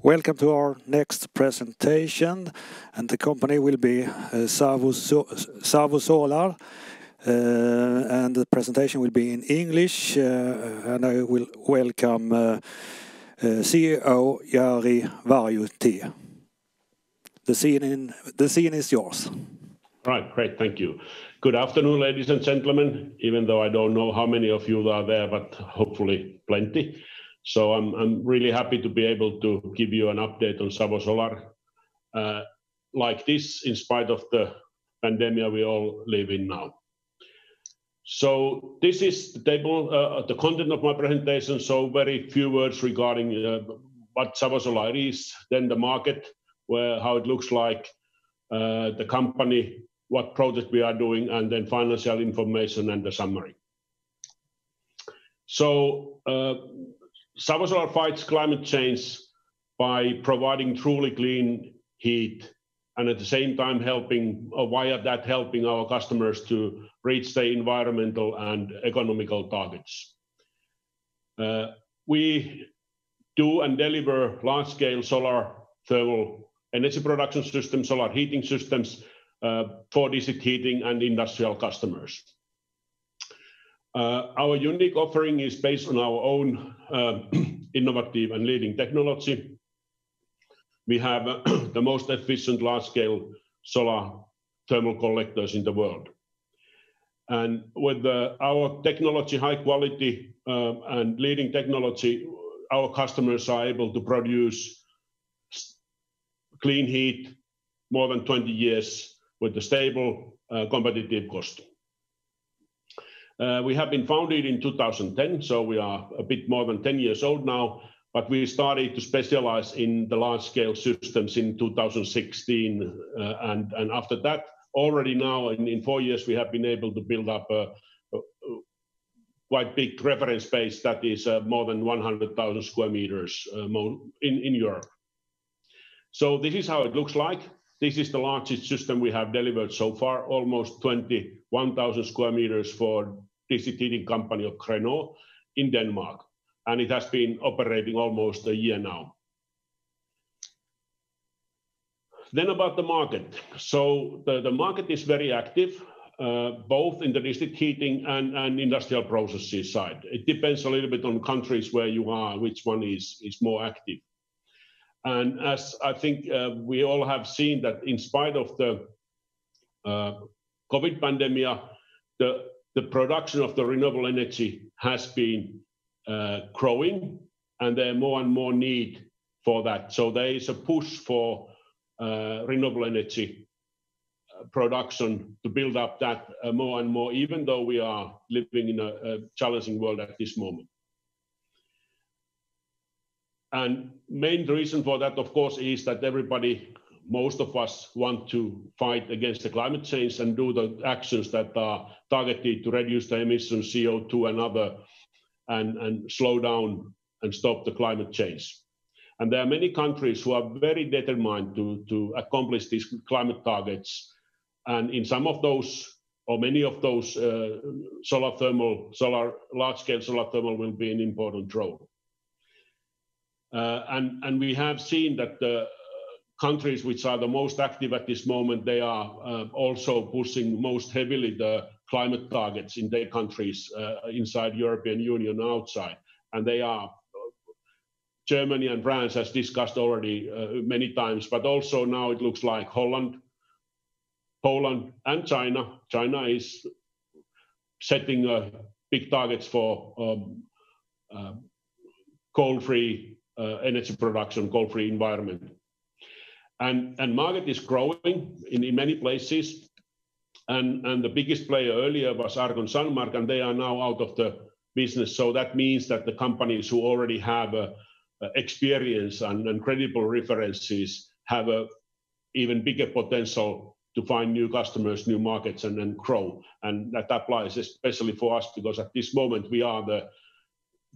Welcome to our next presentation, and the company will be Savosolar, and the presentation will be in English, and I will welcome CEO Jari Varjotie. The scene is yours. Right, great, thank you. Good afternoon, ladies and gentlemen, even though I don't know how many of you are there, but hopefully plenty. So I'm really happy to be able to give you an update on Savosolar like this, in spite of the pandemic we all live in now. So this is the table, the content of my presentation. So very few words regarding what Savosolar is, then the market, how it looks like, the company, what project we are doing, and then financial information and the summary. So Savosolar fights climate change by providing truly clean heat, and at the same time helping our customers to reach their environmental and economical targets. We do and deliver large-scale solar thermal energy production systems, solar heating systems for district heating and industrial customers. Our unique offering is based on our own innovative and leading technology. We have the most efficient large-scale solar thermal collectors in the world. And with our technology, high quality and leading technology, our customers are able to produce clean heat more than 20 years with a stable, competitive cost. We have been founded in 2010, so we are a bit more than 10 years old now, but we started to specialize in the large-scale systems in 2016. And after that, already now in 4 years, we have been able to build up a quite big reference base that is more than 100,000 square meters in Europe. So this is how it looks like. This is the largest system we have delivered so far, almost 21,000 square meters for district heating company of Grenaa in Denmark. And it has been operating almost a year now. Then about the market. So the market is very active, both in the district heating and industrial processes side. It depends a little bit on countries where you are, which one is more active. And as I think we all have seen that in spite of the COVID pandemic, the production of the renewable energy has been growing, and there are more and more need for that. So there is a push for renewable energy production to build up that more and more, even though we are living in a challenging world at this moment. And main reason for that, of course, is that most of us want to fight against the climate change and do the actions that are targeted to reduce the emissions, CO2 and other, and slow down and stop the climate change. And there are many countries who are very determined to accomplish these climate targets. And in some of those, or many of those, large-scale solar thermal will be an important role. And we have seen that the countries which are the most active at this moment, they are also pushing most heavily the climate targets in their countries inside European Union and outside. And they are, Germany and France as discussed already many times, but also now it looks like Holland, Poland and China. China is setting big targets for coal-free energy production, coal-free environment. And market is growing in many places. And the biggest player earlier was Argon Sunmark, and they are now out of the business. So that means that the companies who already have experience and credible references have a even bigger potential to find new customers, new markets, and then grow. And that applies especially for us, because at this moment we are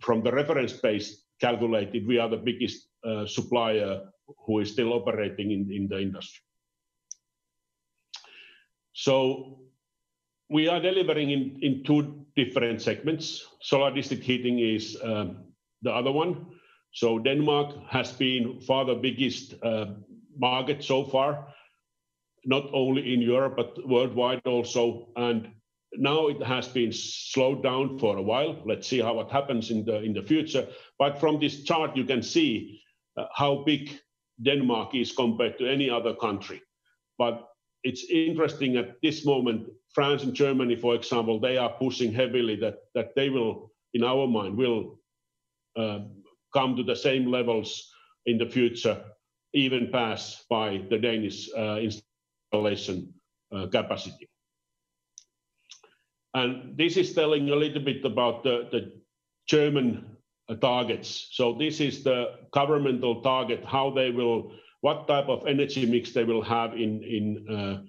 from the reference base calculated, we are the biggest supplier who is still operating in the industry. So we are delivering in two different segments. Solar district heating is the other one. So Denmark has been far the biggest market so far, not only in Europe, but worldwide also. And now it has been slowed down for a while. Let's see how what happens in the future. But from this chart, you can see how big Denmark is compared to any other country. But it's interesting at this moment, France and Germany, for example, they are pushing heavily that they will, in our mind, will come to the same levels in the future, even pass by the Danish installation capacity. And this is telling a little bit about the German targets. So this is the governmental target, how they will, what type of energy mix they will have in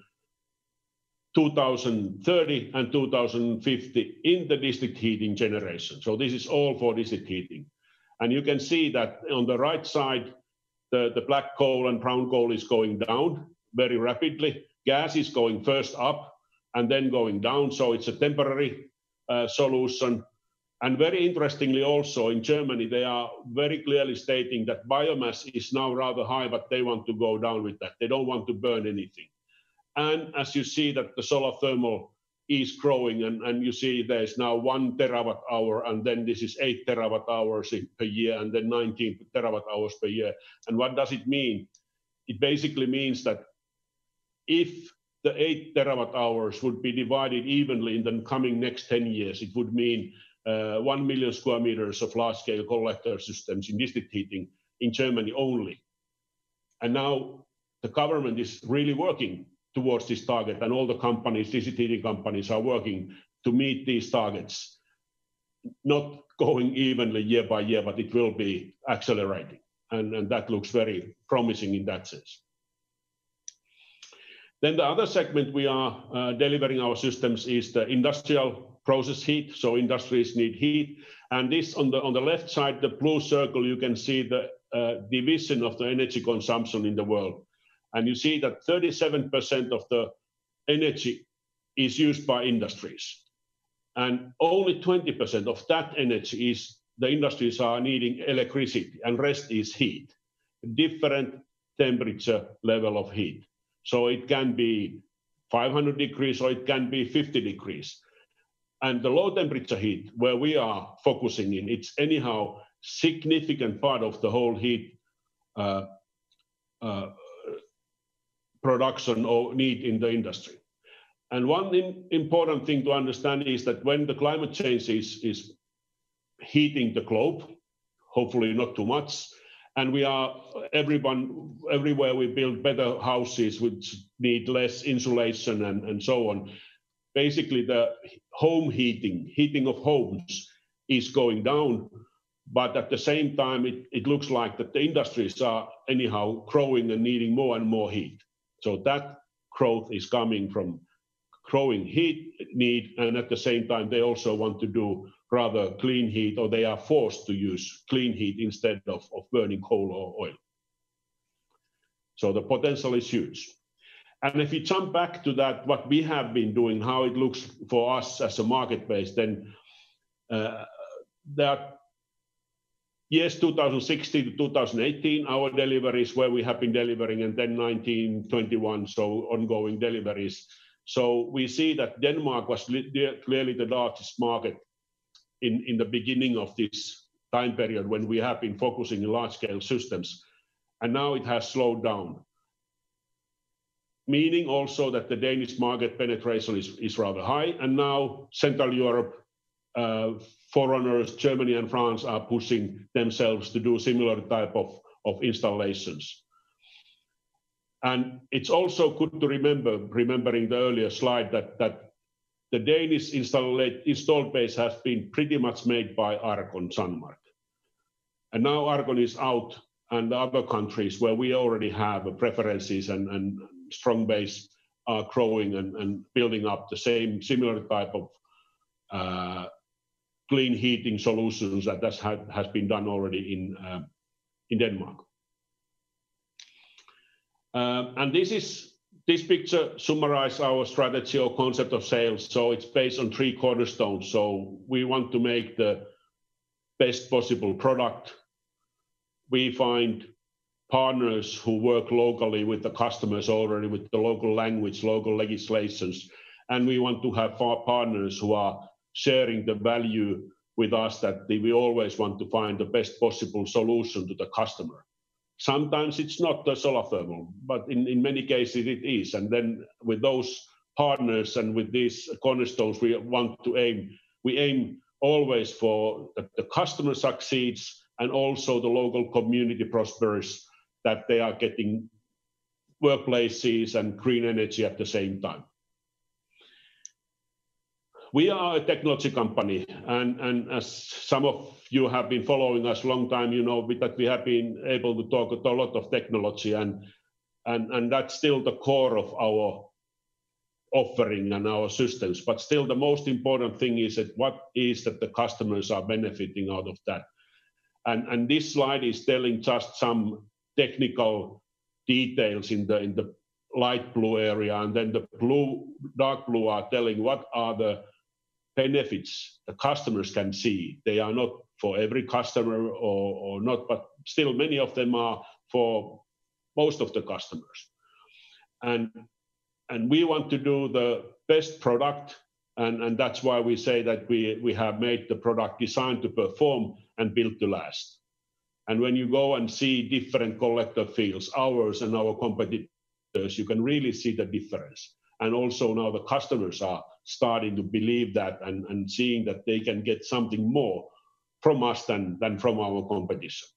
2030 and 2050 in the district heating generation. So this is all for district heating. And you can see that on the right side, the black coal and brown coal is going down very rapidly. Gas is going first up and then going down. So it's a temporary solution. And very interestingly also in Germany, they are very clearly stating that biomass is now rather high, but they want to go down with that. They don't want to burn anything. And as you see that the solar thermal is growing, and you see there's now 1 terawatt hour, and then this is 8 terawatt hours per year, and then 19 terawatt hours per year. And what does it mean? It basically means that if the 8 terawatt hours would be divided evenly in the coming next 10 years, it would mean 1 million square meters of large-scale collector systems in district heating in Germany only. And now the government is really working towards this target, and all the companies, district heating companies, are working to meet these targets, not going evenly year by year, but it will be accelerating. And that looks very promising in that sense. Then the other segment we are delivering our systems is the industrial process heat. So industries need heat. And this on the left side, the blue circle, you can see the division of the energy consumption in the world. And you see that 37% of the energy is used by industries. And only 20% of that energy is the industries are needing electricity, and rest is heat, different temperature level of heat. So it can be 500 degrees or it can be 50 degrees. And the low temperature heat, where we are focusing in, it's anyhow significant part of the whole heat production or need in the industry. And one important thing to understand is that when the climate change is heating the globe, hopefully not too much, and we are, everywhere we build better houses which need less insulation and so on. Basically the home heating of homes is going down, but at the same time it looks like that the industries are anyhow growing and needing more and more heat. So that growth is coming from growing heat need, and at the same time they also want to do rather clean heat, or they are forced to use clean heat instead of burning coal or oil. So the potential is huge. And if you jump back to that, what we have been doing, how it looks for us as a marketplace, then that yes, 2016 to 2018, our deliveries where we have been delivering, and then 1921, so ongoing deliveries. So we see that Denmark was clearly the largest market in the beginning of this time period when we have been focusing on large-scale systems. And now it has slowed down. Meaning also that the Danish market penetration is rather high. And now Central Europe, forerunners, Germany and France are pushing themselves to do similar type of installations. And it's also good to remembering the earlier slide, that the Danish installed base has been pretty much made by Arcon Sunmark. And now Arcon is out, and the other countries where we already have preferences and strong base are growing and building up the similar type of clean heating solutions that has been done already in Denmark. And this picture summarizes our strategy or concept of sales. So it's based on 3 cornerstones. So we want to make the best possible product. we find partners who work locally with the customers already, with the local language, local legislations, and we want to have partners who are sharing the value with us, that we always want to find the best possible solution to the customer. Sometimes it's not the solar thermal, but in many cases it is. And then with those partners and with these cornerstones, we aim always for that the customer succeeds and also the local community prospers, that they are getting workplaces and green energy at the same time. We are a technology company, and as some of you have been following us a long time, you know that we have been able to talk a lot of technology, and that's still the core of our offering and our systems. But still, the most important thing is that what is that the customers are benefiting out of that. And this slide is telling just some technical details in the light blue area, and then the dark blue are telling what are the benefits the customers can see. They are not for every customer or not, but still many of them are for most of the customers. And we want to do the best product, and that's why we say that we have made the product designed to perform and built to last. And when you go and see different collector fields, ours and our competitors, you can really see the difference. And also now the customers are starting to believe that and seeing that they can get something more from us than from our competition.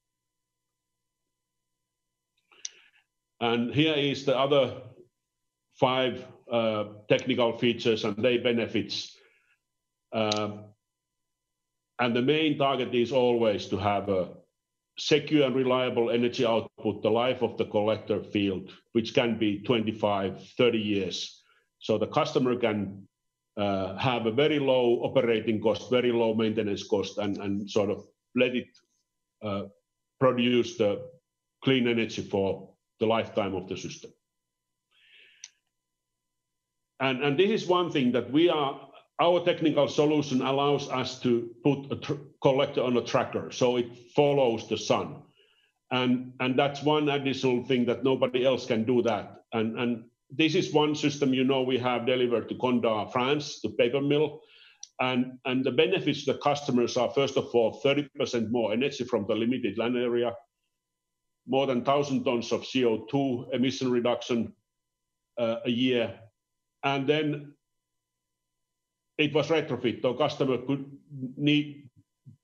And here is the other 5 technical features and their benefits. And the main target is always to have a secure and reliable energy output, the life of the collector field, which can be 25, 30 years. So the customer can have a very low operating cost, very low maintenance cost, and sort of let it produce the clean energy for the lifetime of the system. And this is one thing that our technical solution allows us to put a collector on a tracker, so it follows the sun. And that's one additional thing that nobody else can do that. And this is one system, you know, we have delivered to Condat, France, the paper mill. And the benefits to the customers are, first of all, 30% more energy from the limited land area, more than 1,000 tons of CO2 emission reduction a year. And then it was retrofit. The customer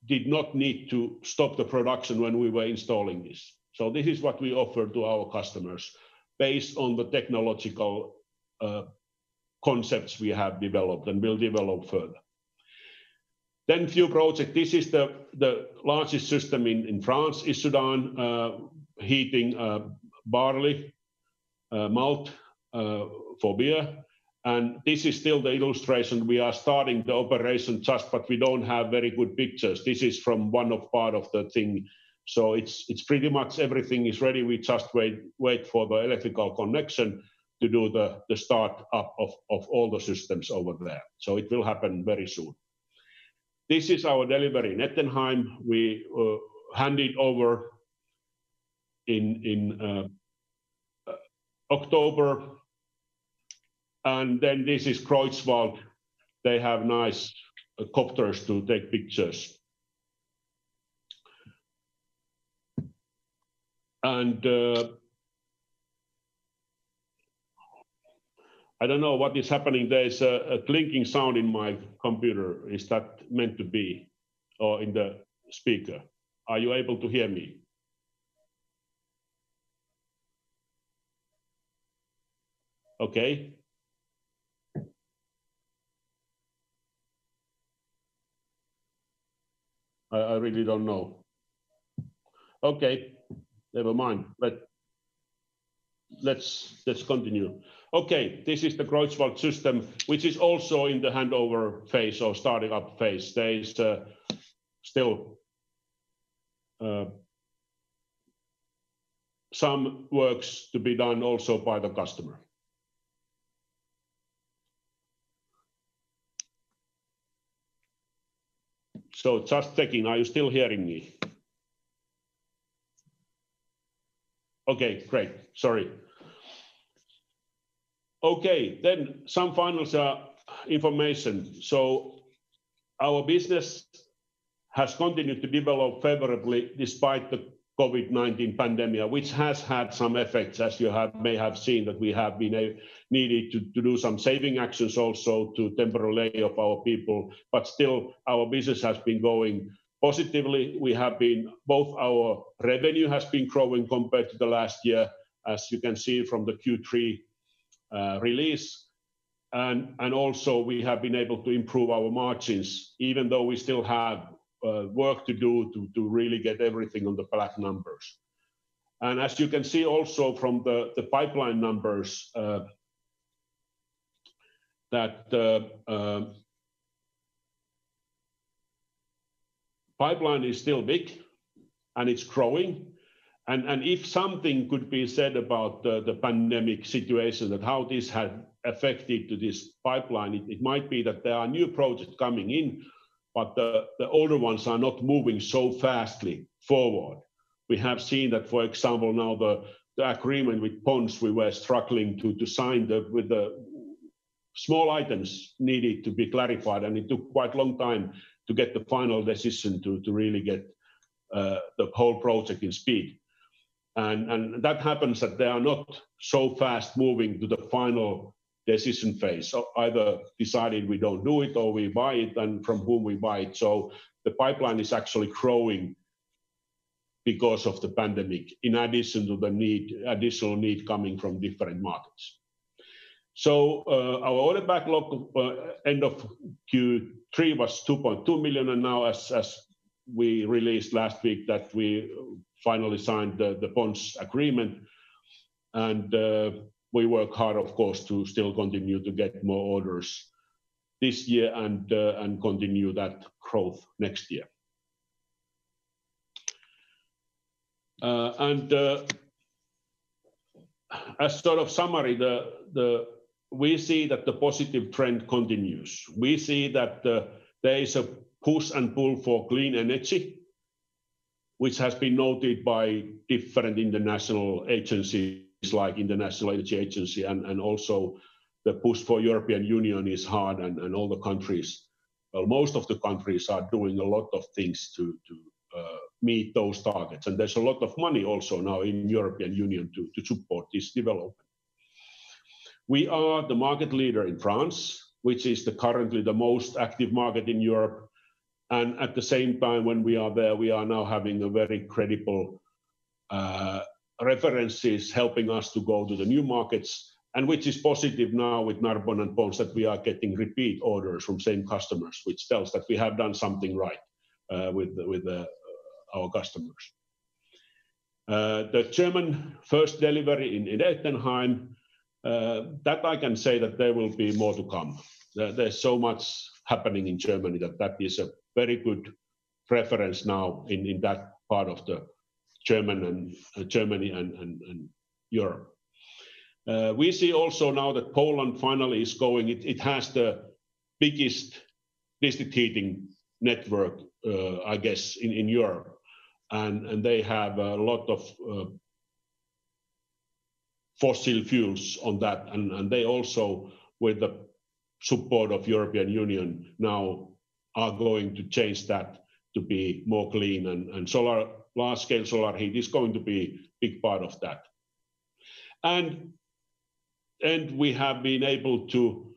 did not need to stop the production when we were installing this. So this is what we offer to our customers based on the technological concepts we have developed and will develop further. Then few projects. This is the largest system in France, Issoudun, heating barley, malt for beer. And this is still the illustration. We are starting the operation but we don't have very good pictures. This is from one part of the thing. So it's pretty much everything is ready. We just wait for the electrical connection to do the start up of all the systems over there. So it will happen very soon. This is our delivery in Ettenheim. We handed over in October. And then this is Kreutzwald. They have nice copters to take pictures. And I don't know what is happening. There's a clinking sound in my computer. Is that meant to be? Or in the speaker? Are you able to hear me? Okay. I really don't know. Okay, never mind. Let's continue. Okay, this is the Kreutzwald system, which is also in the handover phase or starting up phase. There is still some works to be done also by the customer. So just checking, are you still hearing me? Okay, great. Sorry. Okay, then some final information. So our business has continued to develop favorably despite the COVID-19 pandemic, which has had some effects, as you may have seen, that we have been needed to do some saving actions also to temporarily lay off our people, but still our business has been going positively. We have been, both our revenue has been growing compared to the last year, as you can see from the Q3 release, and also we have been able to improve our margins, even though we still have work to do to really get everything on the black numbers. And as you can see also from the pipeline numbers, that pipeline is still big and it's growing. And if something could be said about the pandemic situation, that how this had affected to this pipeline, it might be that there are new projects coming in, but the older ones are not moving so fastly forward. We have seen that, for example, now the agreement with Pons, we were struggling to sign with the small items needed to be clarified, and it took quite a long time to get the final decision to really get the whole project in speed. And that happens that they are not so fast moving to the final decision phase. So either decided we don't do it or we buy it, and from whom we buy it. So the pipeline is actually growing because of the pandemic, in addition to the additional need coming from different markets. So our order backlog end of Q3 was 2.2 million, and now as we released last week that we finally signed the Pons agreement, and we work hard, of course, to still continue to get more orders this year and continue that growth next year. As sort of summary, we see that the positive trend continues. We see that there is a push and pull for clean energy, which has been noted by different international agencies like International Energy Agency, and also the push for European Union is hard, and all the countries, well, most of the countries are doing a lot of things to meet those targets. And there's a lot of money also now in European Union to support this development. We are the market leader in France, which is currently the most active market in Europe. And at the same time, when we are there, we are now having a very credible references helping us to go to the new markets, and which is positive now with Narbonne and Pons, that we are getting repeat orders from same customers, which tells that we have done something right with our customers. The German first delivery in Ettenheim, that I can say that there will be more to come. There's so much happening in Germany that is a very good reference now in that part of the Germany and Europe. We see also now that Poland finally is going. It has the biggest district heating network, I guess, in Europe, and they have a lot of fossil fuels on that, and they also, with the support of European Union, now are going to change that to be more clean, and large-scale solar heat is going to be a big part of that. And we have been able to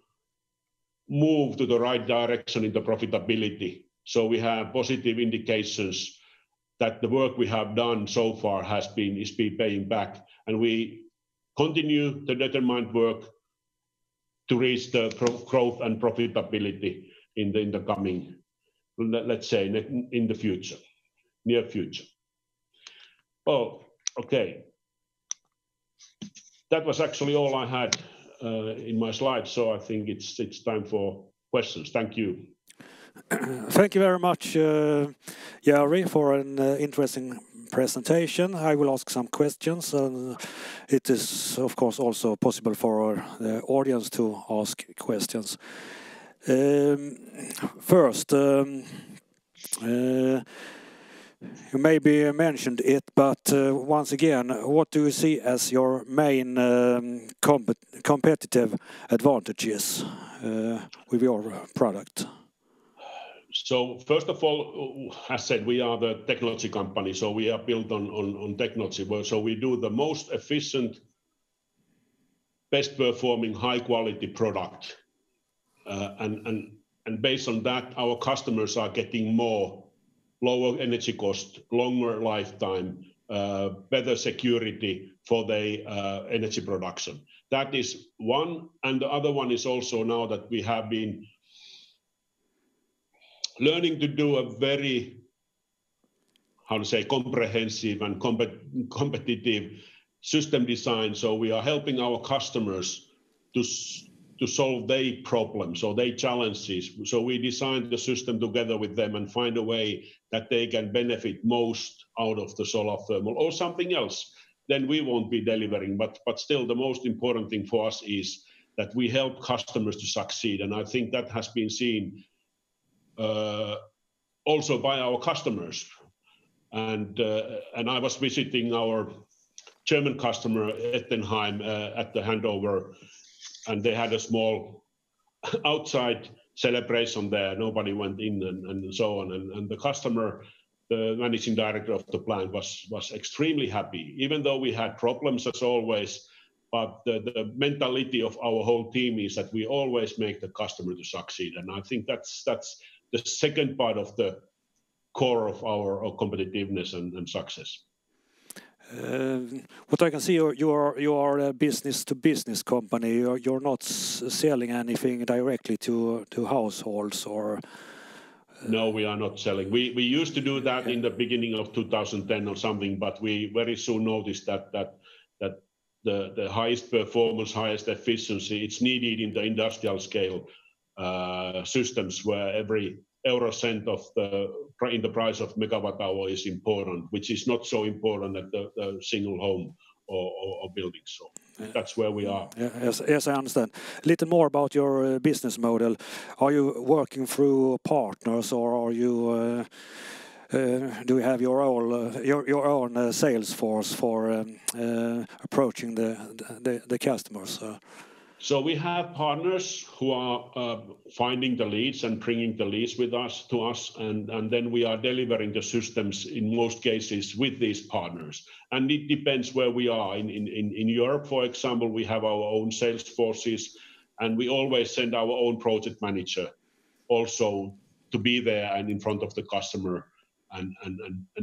move to the right direction in the profitability. So we have positive indications that the work we have done so far is paying back, and we continue the determined work to reach the growth and profitability in the coming, let's say, in the future, near future. Oh, okay. That was actually all I had in my slides, so I think it's time for questions. Thank you. Thank you very much, Jari, for an interesting presentation. I will ask some questions, and it is, of course, also possible for the audience to ask questions. First, You maybe mentioned it, but once again, what do you see as your main competitive advantages with your product? So first of all, as said, we are the technology company, so we are built on technology. So we do the most efficient, best performing, high quality product. And based on that, our customers are getting more, lower energy cost, longer lifetime, better security for their energy production. That is one. And the other one is also now that we have been learning to do a very, how to say, comprehensive and competitive system design. So we are helping our customers to solve their problems or their challenges. So we designed the system together with them and find a way that they can benefit most out of the solar thermal or something else. Then we won't be delivering. But still, the most important thing for us is that we help customers to succeed. And I think that has been seen also by our customers. And I was visiting our German customer Ettenheim at the handover, and they had a small outside celebration there. Nobody went in and so on. And the customer, the managing director of the plant, was extremely happy, even though we had problems as always. But the mentality of our whole team is that we always make the customer to succeed. And I think that's the second part of the core of our competitiveness and success. What I can see, you are a business-to-business company. You're not selling anything directly to households or. No, we are not selling. We used to do that in the beginning of 2010 or something, but we very soon noticed that the highest performance, highest efficiency, it's needed in the industrial scale systems where every euro cent in the price of megawatt hour is important, which is not so important at the single home or building. So that's where we are. Yes, I understand. A little more about your business model. Are you working through partners, or are you do you have your own sales force for approaching the customers? So we have partners who are finding the leads and bringing the leads to us, and then we are delivering the systems in most cases with these partners. And it depends where we are. In Europe, for example, we have our own sales forces, and we always send our own project manager also to be there and in front of the customer and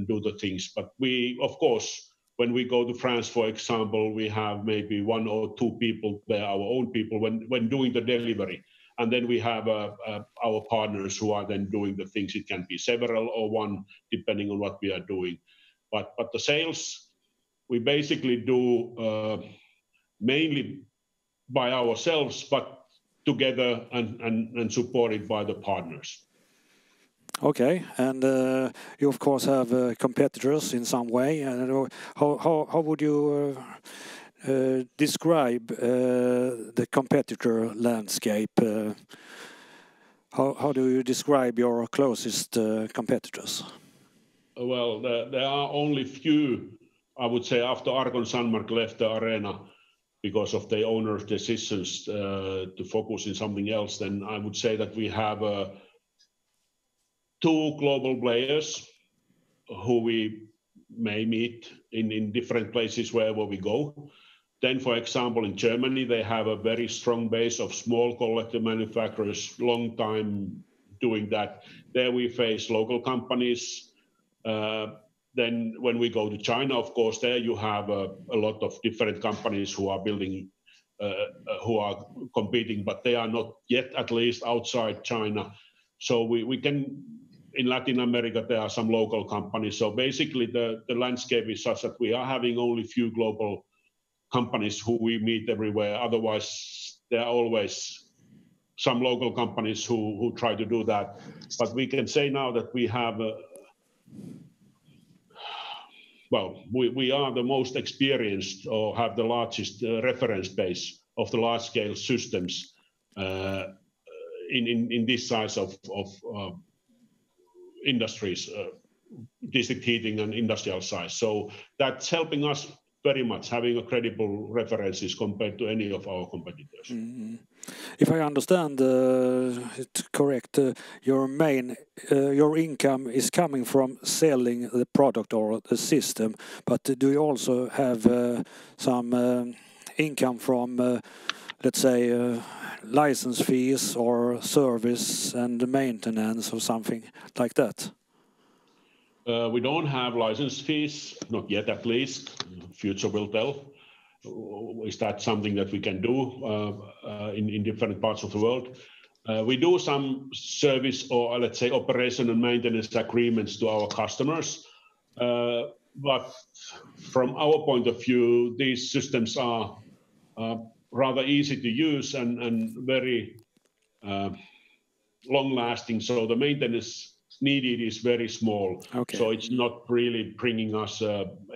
do the things. But we, of course, when we go to France, for example, we have maybe 1 or 2 people there, our own people, when doing the delivery. And then we have our partners who are then doing the things. It can be several or one, depending on what we are doing. But the sales, we basically do mainly by ourselves, but together and supported by the partners. Okay, and you of course have competitors in some way. How would you describe the competitor landscape? How do you describe your closest competitors? Well, there are only few, I would say, after Argon Sunmark left the arena because of their owners' decisions to focus in something else. Then I would say that we have 2 global players who we may meet in different places wherever we go. Then, for example, in Germany, they have a very strong base of small collector manufacturers, long time doing that. There we face local companies. Then when we go to China, of course, there you have a lot of different companies who are building, who are competing, but they are not yet, at least outside China. So we can, in Latin America, there are some local companies. So basically the landscape is such that we are having only few global companies who we meet everywhere. Otherwise, there are always some local companies who try to do that. But we can say now that we have, we are the most experienced or have the largest reference base of the large-scale systems in this size of industries district heating and industrial size. So that's helping us very much, having a credible references compared to any of our competitors. Mm-hmm. If I understand it correct, your income is coming from selling the product or the system, but do you also have some income from, let's say, license fees or service and maintenance or something like that? We don't have license fees, not yet at least. Future will tell. Is that something that we can do in different parts of the world? We do some service or let's say operation and maintenance agreements to our customers. But from our point of view, these systems are rather easy to use and very long lasting. So the maintenance needed is very small. Okay. So it's not really bringing us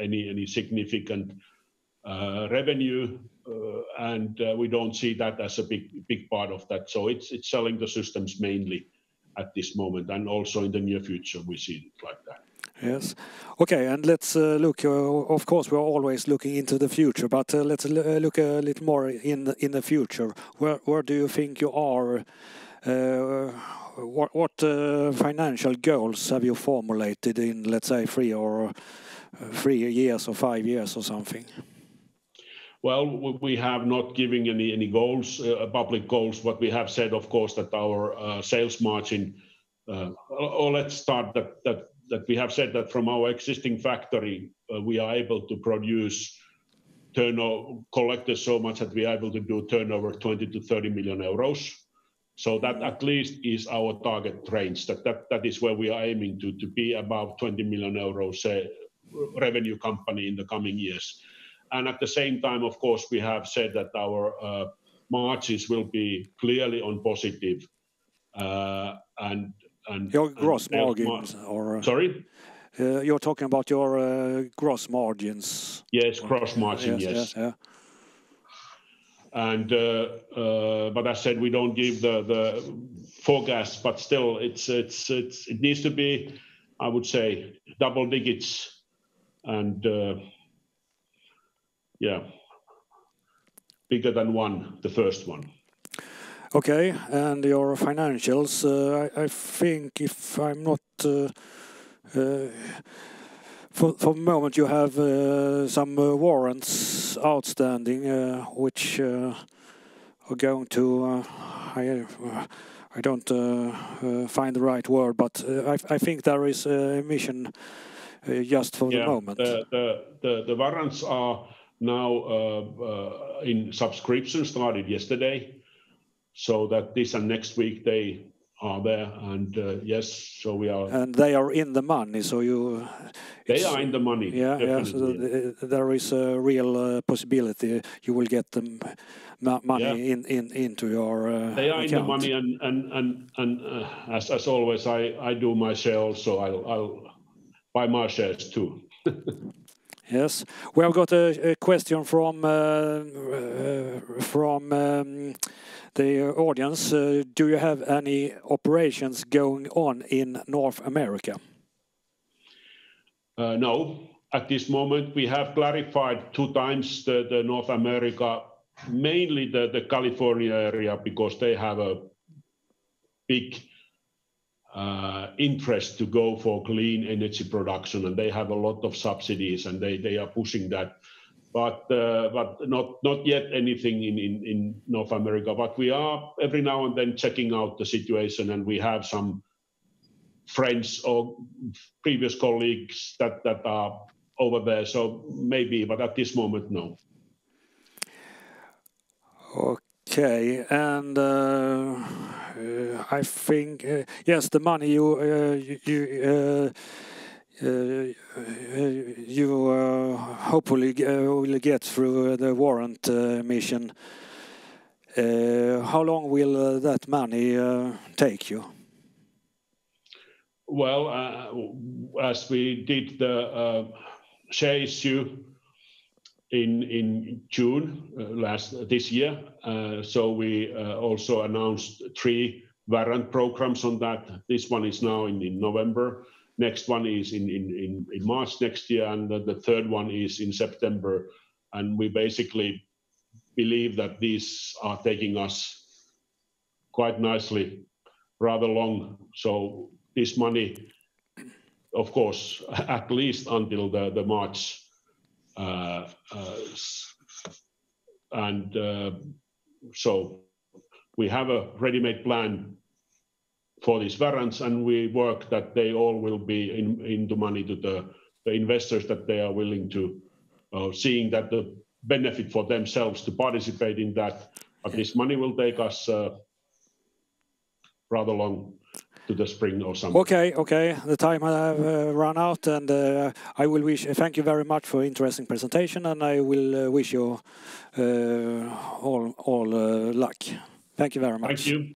any significant revenue, and we don't see that as a big part of that. So it's selling the systems mainly at this moment, and also in the near future we see it like that. Yes. Okay, and let's look. Of course, we're always looking into the future, but let's look a little more in the future. Where do you think you are? What financial goals have you formulated in, let's say, 3 years or 5 years or something? Well, we have not given any goals, public goals. What we have said, of course, that our sales margin, or let's start that we have said that from our existing factory, we are able to produce collectors so much that we are able to do turnover 20 to 30 million euros. So that at least is our target range. That is where we are aiming to be above 20 million euros revenue company in the coming years. And at the same time, of course, we have said that our margins will be clearly on positive. And your gross margins, or sorry, you're talking about your gross margins. Yes, gross margin. Yes. Yeah. And but as I said, we don't give the forecast, but still, it needs to be, I would say, double digits, and bigger than one, the first one. Okay, and your financials, I think, if I'm not for the moment, you have some warrants outstanding, which are going to I don't find the right word, but I think there is a emission just for the moment. The warrants are now in subscription, started yesterday, so that this and next week they are there, and yes, so we are. And they are in the money, so you. They are in the money. Yeah. So there is a real possibility you will get them money into your. They are account. in the money, and as always, I do my share also. I'll buy my shares too. Yes, we have got a question from the audience. Do you have any operations going on in North America? No, at this moment we have clarified 2 times the North America, mainly the California area, because they have a big interest to go for clean energy production, and they have a lot of subsidies, and they are pushing that. But not yet anything in North America. But we are every now and then checking out the situation, and we have some friends or previous colleagues that are over there. So maybe, but at this moment, no. Okay, and I think yes, the money you hopefully will get through the warrant mission. How long will that money take you? Well, as we did the share issue in June this year, so we also announced 3 warrant programs on that. This one is now in November, Next one is in March next year, and the third one is in September. And we basically believe that these are taking us quite nicely, rather long. So this money, of course, at least until the March, so we have a ready-made plan for these warrants, and we work that they all will be into money to the investors that they are willing to, seeing that the benefit for themselves to participate in that. But this money will take us rather long to the spring or summer. Okay. The time have run out, and I will thank you very much for interesting presentation, and I will wish you all luck. Thank you very much. Thank you.